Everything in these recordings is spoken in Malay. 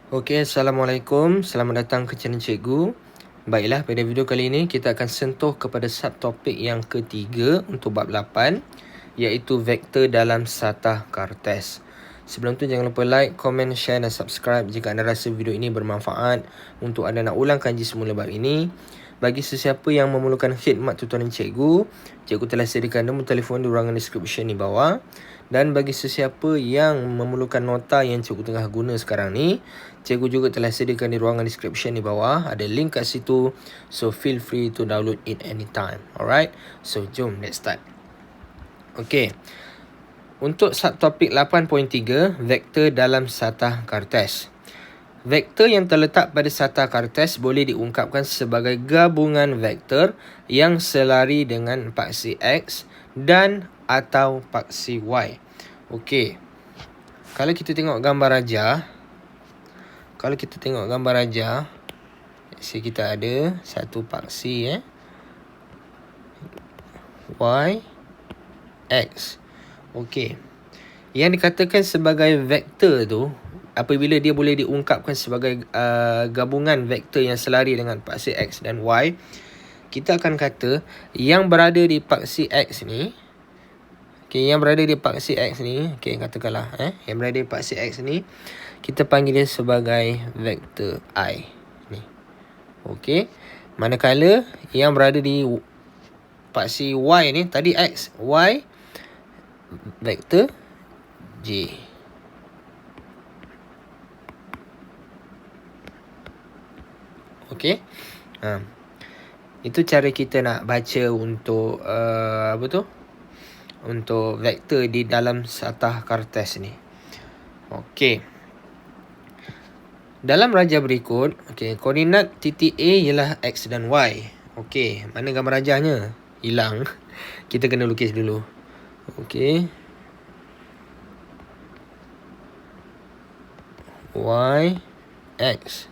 Okey, Assalamualaikum. Selamat datang ke channel Cikgu. Baiklah, pada video kali ini kita akan sentuh kepada subtopik yang ketiga untuk bab 8, iaitu vektor dalam satah kartes. Sebelum tu jangan lupa like, komen, share dan subscribe jika anda rasa video ini bermanfaat untuk anda nak ulang kaji semula bab ini. Bagi sesiapa yang memerlukan khidmat tutoran cikgu, cikgu telah sediakan nombor telefon di ruangan description di bawah. Dan bagi sesiapa yang memerlukan nota yang cikgu tengah guna sekarang ni, cikgu juga telah sediakan di ruangan description di bawah. Ada link kat situ, so feel free to download it anytime. Alright, so jom let's start. Okay, untuk subtopik 8.3, vektor dalam satah kartes. Vektor yang terletak pada satah kartes boleh diungkapkan sebagai gabungan vektor yang selari dengan paksi X dan atau paksi Y. Okey. Kalau kita tengok gambar rajah, kita ada satu paksi Y X. Okey. Yang dikatakan sebagai vektor tu apabila dia boleh diungkapkan sebagai gabungan vektor yang selari dengan paksi X dan Y, kita akan kata yang berada di paksi X ni, yang berada di paksi X ni, katakanlah yang berada di paksi X ni, kita panggil dia sebagai vektor I ni. Okey. Manakala yang berada di paksi Y ni, tadi X, Y vektor J. Okey. Itu cara kita nak baca untuk untuk vektor di dalam satah kartes ni. Okey. Dalam rajah berikut, koordinat titik A ialah X dan Y. Okey, mana gambar rajahnya? Hilang. Kita kena lukis dulu. Okey. Y X.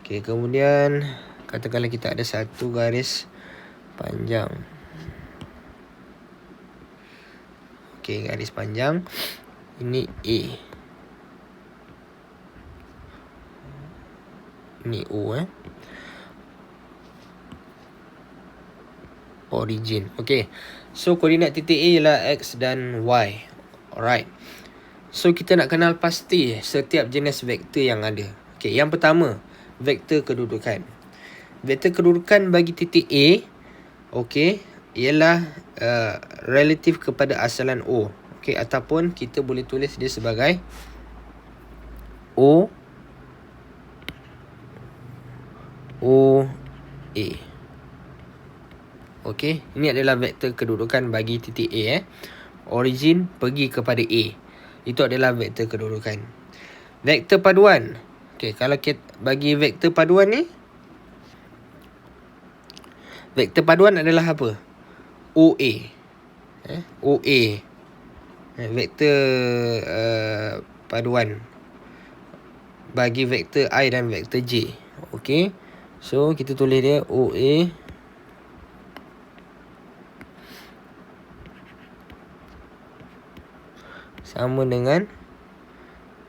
Okey, kemudian katakanlah kita ada satu garis panjang. Okey, garis panjang. Ini A. Ini O origin. Okey. So koordinat titik A ialah X dan Y. Alright. So kita nak kenal pasti setiap jenis vektor yang ada. Okey, yang pertama, vektor kedudukan. Vektor kedudukan bagi titik A, ialah relatif kepada asalan O. Ataupun kita boleh tulis dia sebagai O A. Ini adalah vektor kedudukan bagi titik A. Origin pergi kepada A. Itu adalah vektor kedudukan. Vektor paduan. Kalau kita bagi vektor paduan ni, vektor paduan adalah apa? OA. OA. Vektor paduan bagi vektor I dan vektor J. Okey. So kita tulis dia OA sama dengan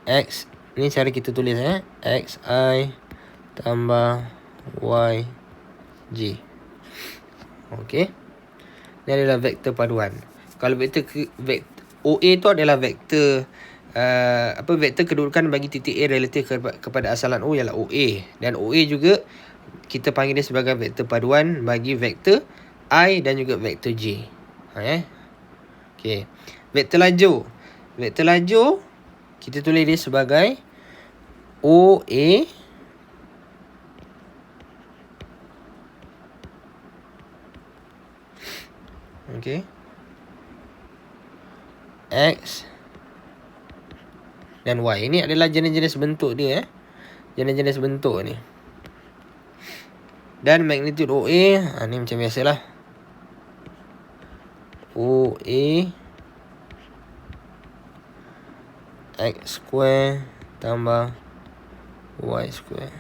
X. Ni cara kita tulis XI tambah YJ. Okey. Ini adalah vektor paduan. Kalau vektor OA tu adalah vektor vektor kedudukan bagi titik A relatif kepada asalan O ialah OA, dan OA juga kita panggil dia sebagai vektor paduan bagi vektor I dan juga vektor J. Okey. Vektor lajur. Vektor lajur kita tulis dia sebagai OA X dan Y. Ini adalah jenis-jenis bentuk dia jenis-jenis bentuk ni. Dan magnitude OA ni macam biasalah. OA X square tambah Y square.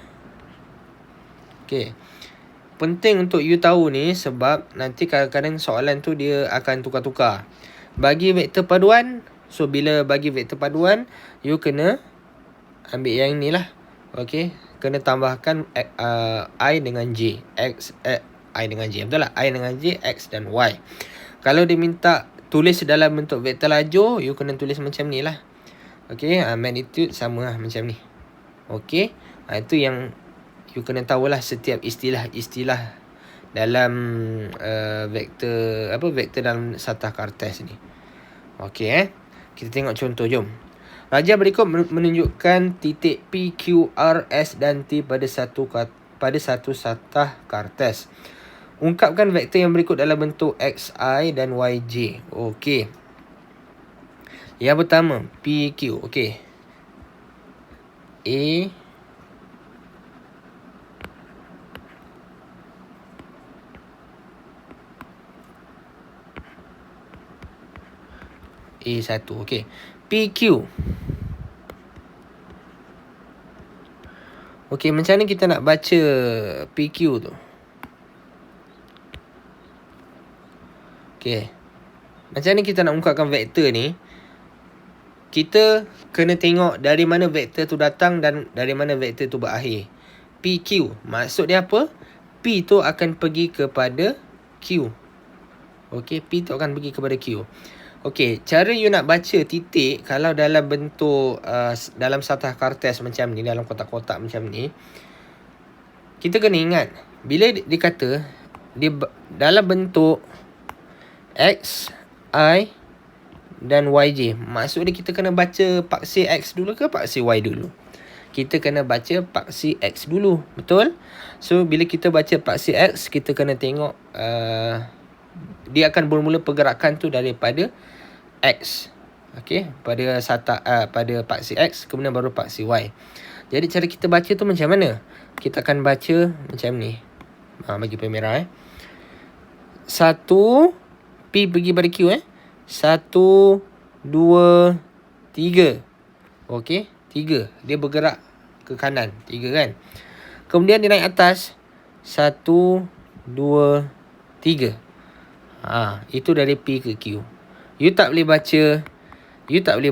Okey. Penting untuk you tahu ni sebab nanti kadang-kadang soalan tu dia akan tukar-tukar. Bagi vektor paduan, So bila bagi vektor paduan, you kena ambil yang ni lah. Okay, kena tambahkan I dengan J. I dengan J, betul lah? I dengan J, X dan Y. Kalau dia minta tulis dalam bentuk vektor lajur, you kena tulis macam ni lah. Okay, magnitude sama lah macam ni. Okay, itu yang you kena tahulah setiap istilah-istilah dalam vektor dalam satah Cartesian ni. Okay, kita tengok contoh, jom. Rajah berikut menunjukkan titik P, Q, R, S dan T pada satu satah Cartesian. Ungkapkan vektor yang berikut dalam bentuk XI dan YJ. Okey. Yang pertama, PQ. Okey. A1. Okey. PQ. Okey, macam mana kita nak baca PQ tu? Okey. Macam mana kita nak ungkapkan vektor ni? Kita kena tengok dari mana vektor tu datang dan dari mana vektor tu berakhir. PQ. Maksud dia apa? P tu akan pergi kepada Q. Okey, P tu akan pergi kepada Q. Okey, cara you nak baca titik kalau dalam bentuk dalam satah Cartesian macam ni, dalam kotak-kotak macam ni, kita kena ingat bila dia kata dia dalam bentuk X, I dan YJ, maksud dia kita kena baca paksi X dulu ke paksi Y dulu? Kita kena baca paksi X dulu, betul? So bila kita baca paksi X, kita kena tengok dia akan bermula pergerakan tu daripada X. Okey, pada paksi X, kemudian baru paksi Y. Jadi cara kita baca tu macam mana? Kita akan baca macam ni. Bagi pen merah 1 P pergi pada Q 1 2 3. Okey, 3. Dia bergerak ke kanan, 3 kan? Kemudian dia naik atas 1 2 3. Itu dari P ke Q. You tak boleh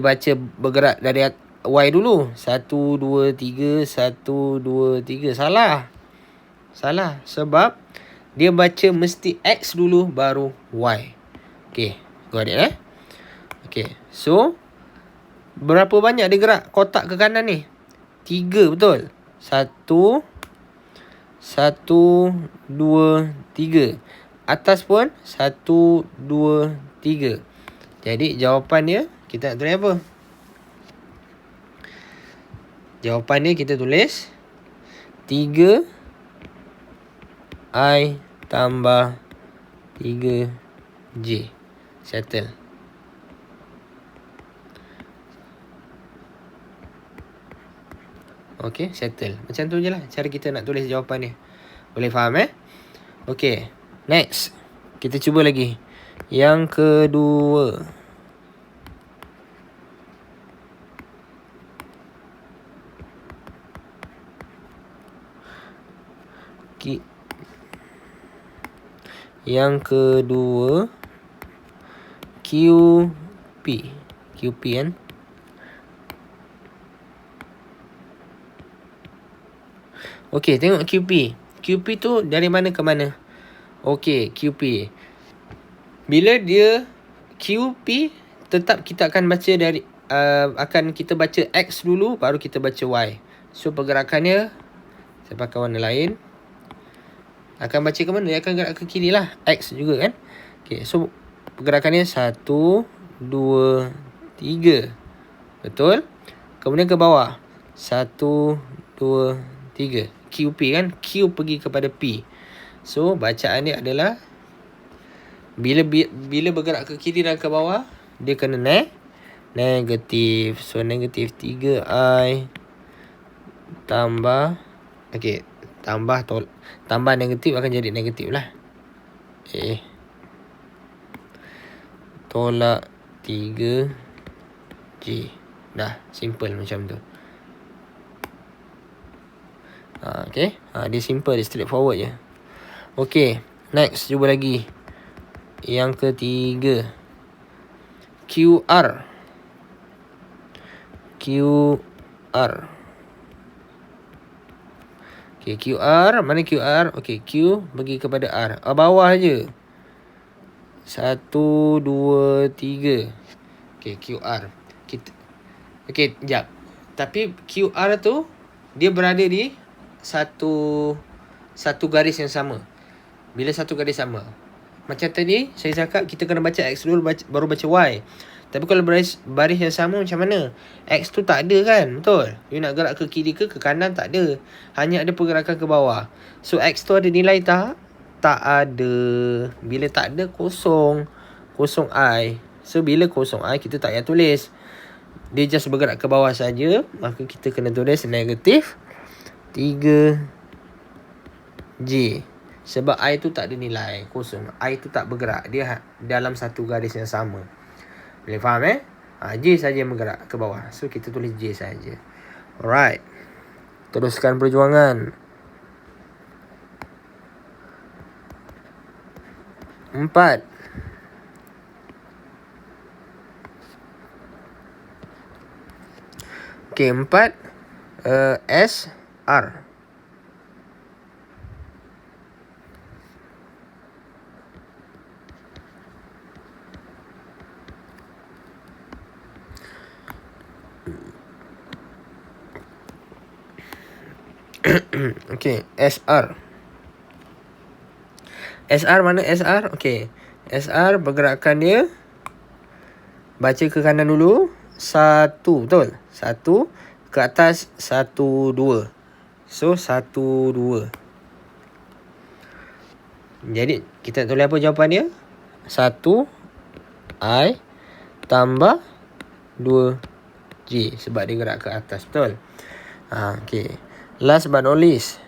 baca bergerak dari Y dulu. 1 2 3 1 2 3. Salah sebab dia baca mesti X dulu baru Y. Okay, got it Okay, so berapa banyak dia gerak kotak ke kanan ni? 3, betul? 1 2 3. Atas pun 1 2 3. Jadi jawapan dia kita nak tulis apa? Jawapan dia kita tulis 3 I tambah 3 J. Settle. Okey, settle. Macam tu je lah cara kita nak tulis jawapan dia. Boleh faham Okey, next. Kita cuba lagi. Yang kedua. Yang kedua, QP kan? Okey, tengok QP. QP tu dari mana ke mana? Okey, QP. Bila dia QP, tetap kita akan baca dari akan kita baca X dulu baru kita baca Y. So pergerakannya saya pakai warna lain. Akan baca ke mana? Dia akan gerak ke kiri lah. X juga kan? Okay, so pergerakannya 1 2 3. Betul? Kemudian ke bawah 1 2 3. QP kan? Q pergi kepada P. So bacaan dia adalah bila bergerak ke kiri dan ke bawah, dia kena negatif. So negatif 3I tambah, okey, tambah negatif akan jadi negatif lah. Tolak 3J. Dah, simple macam tu. Okay, dia simple, dia straightforward je. Okay, next, cuba lagi. Yang ketiga, QR. QR. Okay, QR. Mana QR? Okay, Q bagi kepada R. Bawah je. 1, 2, 3. Okay, QR. Okay, sekejap. Tapi QR tu, dia berada di satu garis yang sama. Bila satu garis sama. Macam tadi, saya cakap kita kena baca X dulu, baru baca Y. Tapi kalau baris yang sama macam mana? X tu tak ada kan? Betul? You nak gerak ke kiri ke kanan, tak ada. Hanya ada pergerakan ke bawah. So, X tu ada nilai tak? Tak ada. Bila tak ada, kosong. Kosong I. So, bila kosong I, kita tak payah tulis. Dia just bergerak ke bawah saja. Maka kita kena tulis negatif 3J. Sebab I tu tak ada nilai. Kosong. I tu tak bergerak. Dia dalam satu garis yang sama. Boleh faham J saja yang bergerak ke bawah. So kita tulis J saja. Alright. Teruskan perjuangan. 4. Okay, 4. SR. Okay, SR. SR mana SR? Okay, SR pergerakan dia, baca ke kanan dulu. 1, betul? 1 ke atas, 1, 2. So 1, 2. Jadi kita tulis apa jawapan dia? 1 I tambah 2 J. Sebab dia gerak ke atas, betul? Okay. Last but not least,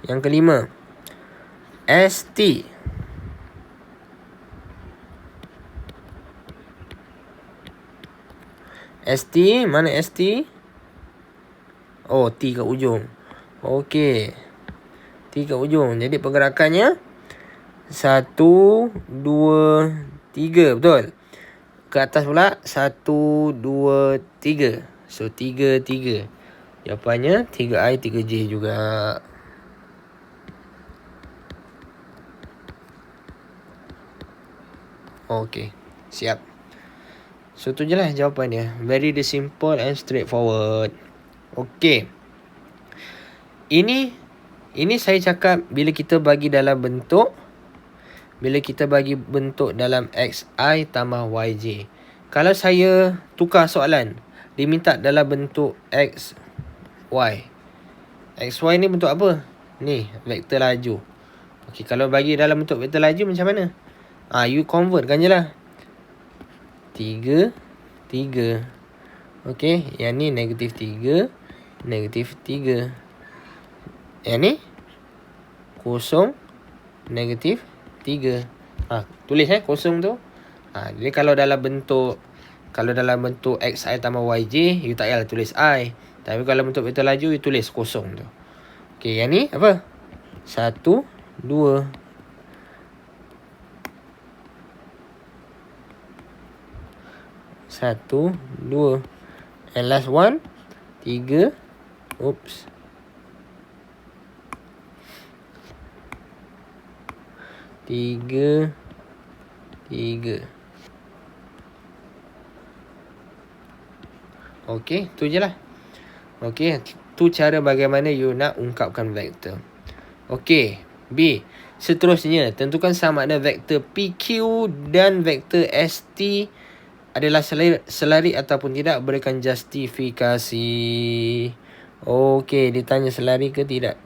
yang kelima, ST. ST, mana ST? Oh, T kat ujung. Okey. T kat ujung. Jadi pergerakannya 1, 2, 3. Betul? Ke atas pula 1, 2, 3. So 3, 3. Jawapannya 3I, 3J juga. Okey. Siap. So tu je lah jawapan dia. Very simple and straightforward. Okey. Ini saya cakap bila kita bagi dalam bentuk, dalam XI tambah YJ. Kalau saya tukar soalan, diminta dalam bentuk XY. XY ni bentuk apa? Ni, vektor laju. Okey, kalau bagi dalam bentuk vektor laju macam mana? You convertkan je lah. 3, 3. Okey, yang ni negatif 3, negatif 3. Yang ni kosong, negatif 3. Tulis kosong tu. Jadi kalau dalam bentuk XI tambah YJ, you tak payah tulis I. Tapi kalau bentuk vektor laju, you tulis kosong tu. Okey, yang ni apa? 1, 2. 1, 2. And last one, 3. Oops. 3, 3. Okey, tu je lah. Okey, tu cara bagaimana you nak ungkapkan vektor. Okey, B. Seterusnya, tentukan sama ada vektor PQ dan vektor ST adalah selari ataupun tidak. Berikan justifikasi. Okey, ditanya selari ke tidak.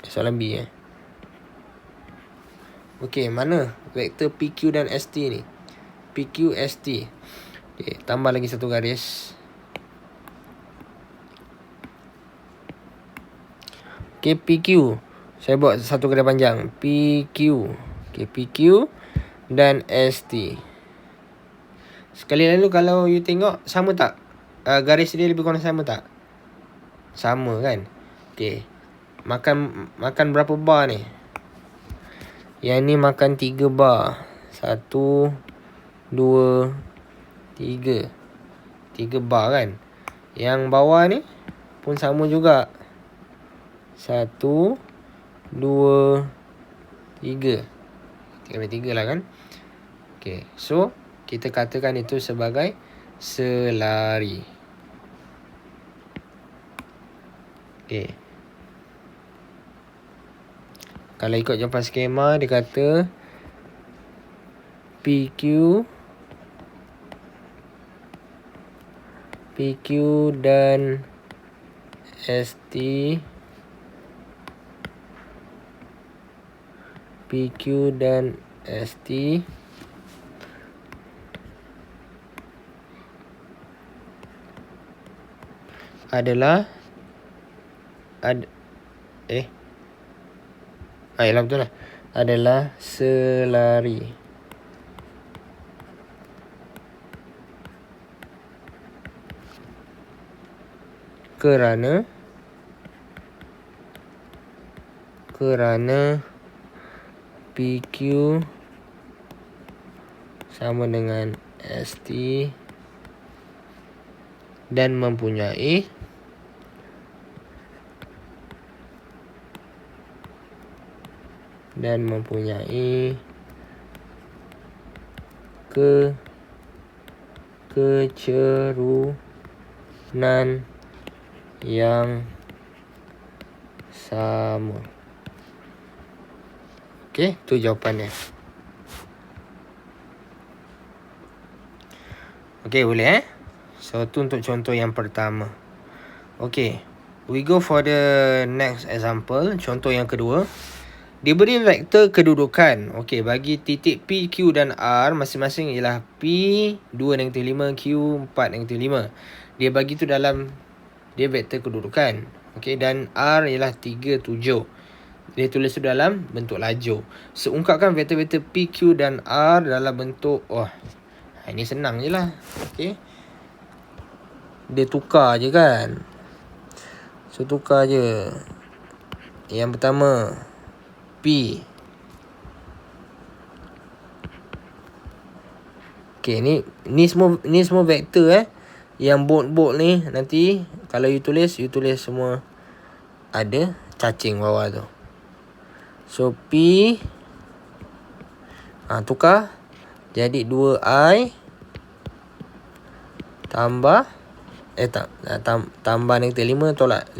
Soalan B Okey, mana vektor PQ dan ST ni? PQ, ST. Okey, tambah lagi satu garis. Okey, PQ. Saya buat satu garis panjang. PQ. Okey, PQ dan ST. Sekali lalu kalau you tengok, sama tak? Garis dia lebih kurang sama tak? Sama kan? Okey. Makan berapa bar ni? Yang ni makan 3 bar. 1, 2, 3. 3 bar kan. Yang bawah ni pun sama juga. 1, 2, 3. 3 lah kan. Okay. So, kita katakan itu sebagai selari. Okay. Kalau ikut jawapan skema, dia kata PQ dan ST adalah yalah betul lah. Adalah selari. Kerana PQ sama dengan ST dan mempunyai kecerunan yang sama. Okey, tu jawapannya. Okey, boleh So, tu untuk contoh yang pertama. Okey, we go for the next example. Contoh yang kedua. Diberi vektor kedudukan. Okey, bagi titik P, Q dan R masing-masing ialah P 2 negatif 5, Q 4 negatif 5. Dia bagi tu dalam dia vektor kedudukan. Okey, dan R ialah 3, 7. Dia tulis tu dalam bentuk lajur. So, ungkapkan vektor-vektor P, Q dan R dalam bentuk ini senang je lah. Okey. Dia tukar je kan. So, tukar je. Yang pertama P. Okay, ni semua vektor Yang bold ni nanti kalau you tulis semua ada cacing bawah tu. So P tukar jadi 2I tambah tambah negatif 5 tolak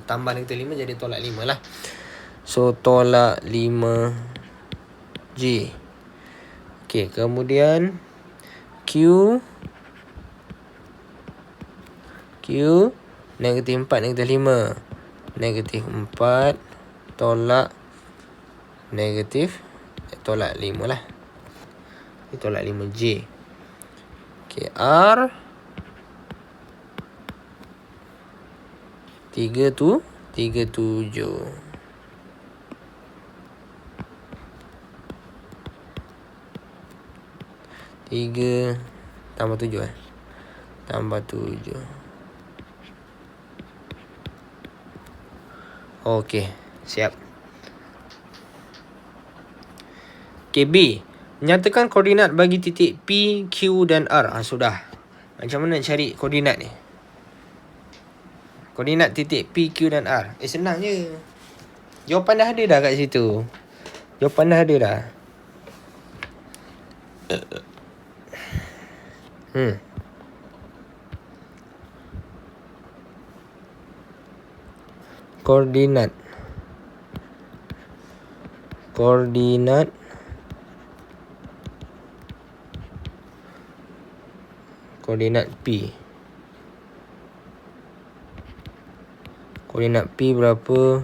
tambah negatif 5 jadi tolak 5 lah. So, tolak 5J. Okay, kemudian Q negatif 4, negatif 5. Negatif 4 tolak negatif tolak 5 lah. Tolak 5J. Okay, R 3 tu 37. 3 tambah 7 tambah 7. Okey, siap. Okay, B. Nyatakan koordinat bagi titik P, Q dan R. Sudah. Macam mana nak cari koordinat ni? Koordinat titik P, Q dan R. Senang je. Jawapan dah ada dah kat situ. Koordinat P. Koordinat P berapa?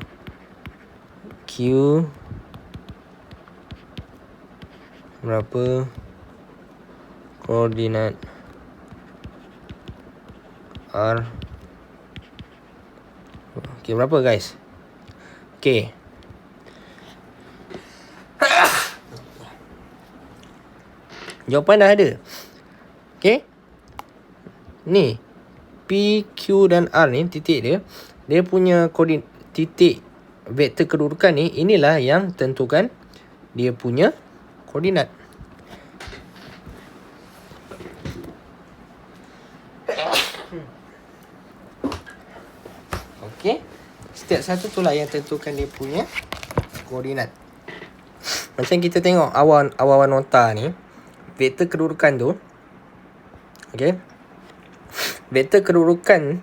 Q berapa? Koordinat R. Okay, berapa guys? Okay. Jawapan dah ada. Okay. Ni P, Q dan R ni titik dia punya koordinat titik vektor kedudukan ni, inilah yang tentukan dia punya koordinat. Okey. Setiap satu tu lah yang tentukan dia punya koordinat. Macam kita tengok awan nota ni, vektor kedudukan tu, okey. Vektor kedudukan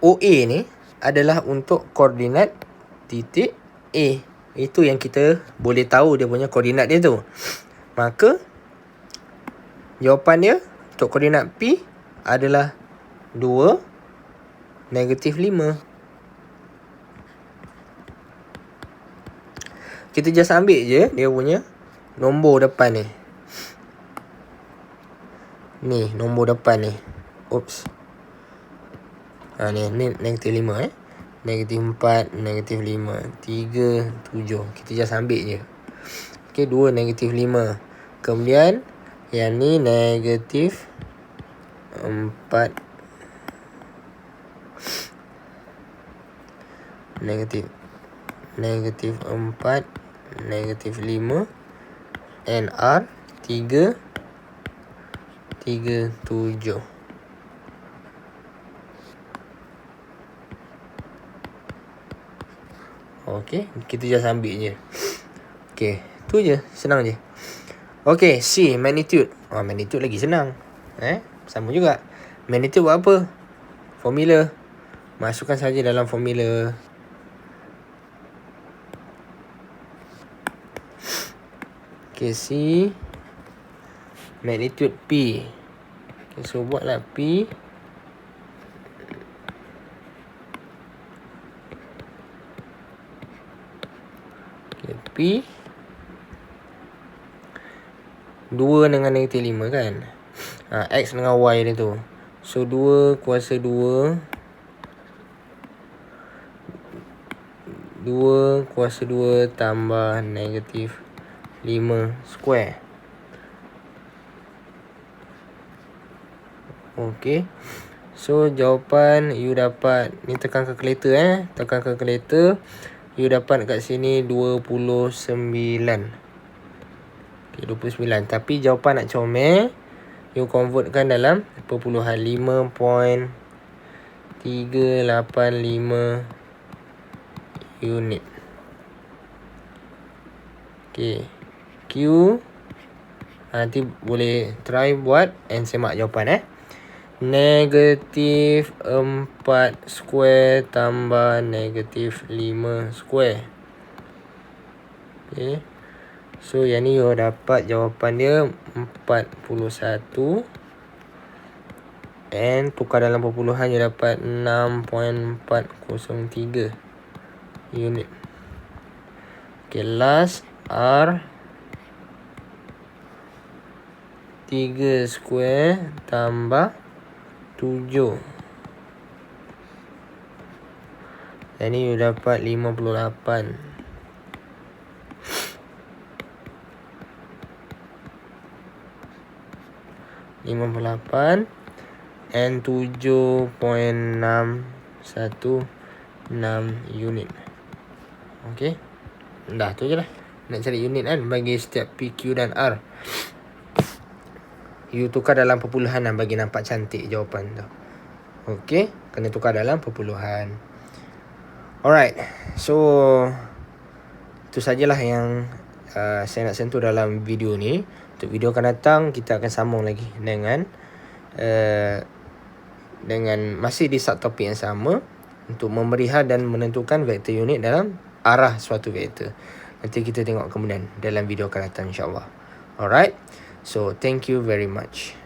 OA ni adalah untuk koordinat titik A. Itu yang kita boleh tahu dia punya koordinat dia tu. Maka jawapan dia untuk koordinat P adalah 2, -5. Kita just ambil je dia punya nombor depan ni. Ni nombor depan ni. Oops. Ni -5 -4, -5, 3, 7. Kita just ambil je. Okey, 2, -5. Kemudian yang ni -4. -4, -5, and R 3, 7. Okey, kita just ambil je. Okey, tu je, senang je. Okey, C, magnitude. Magnitude lagi senang. Sama juga. Magnitude buat apa? Formula. Masukkan saja dalam formula. Okey, C, magnitude P. Okay, so buatlah P. Okay, P 2 dengan -5 kan. X dengan Y dia tu. So 2 kuasa 2 kuasa 2 tambah -5 square. Okey. So jawapan you dapat, ni tekan kalkulator tekan kalkulator, you dapat kat sini 29. Okey, 29. Tapi jawapan nak comel, you convertkan dalam perpuluhan. 5.385 unit. Okey. Q, nanti boleh try buat and semak jawapan -4 square tambah -5 square. Okay. So yang ni you dapat jawapan dia 41. And tukar dalam perpuluhan you dapat 6.403 unit. Okay, last R 3 square tambah 7. Dan ni you dapat 58. And 7.616 unit. Okay. Dah tu je lah. Nak cari unit kan bagi setiap P, Q dan R. You tukar dalam perpuluhan bagi nampak cantik jawapan tu. Okay. Kena tukar dalam perpuluhan. Alright. So itu sajalah yang saya nak sentuh dalam video ni. Untuk video akan datang kita akan sambung lagi dengan masih di subtopik yang sama untuk memerihal dan menentukan vektor unit dalam arah suatu vektor. Nanti kita tengok kemudian dalam video akan datang, insyaAllah. Alright. So thank you very much.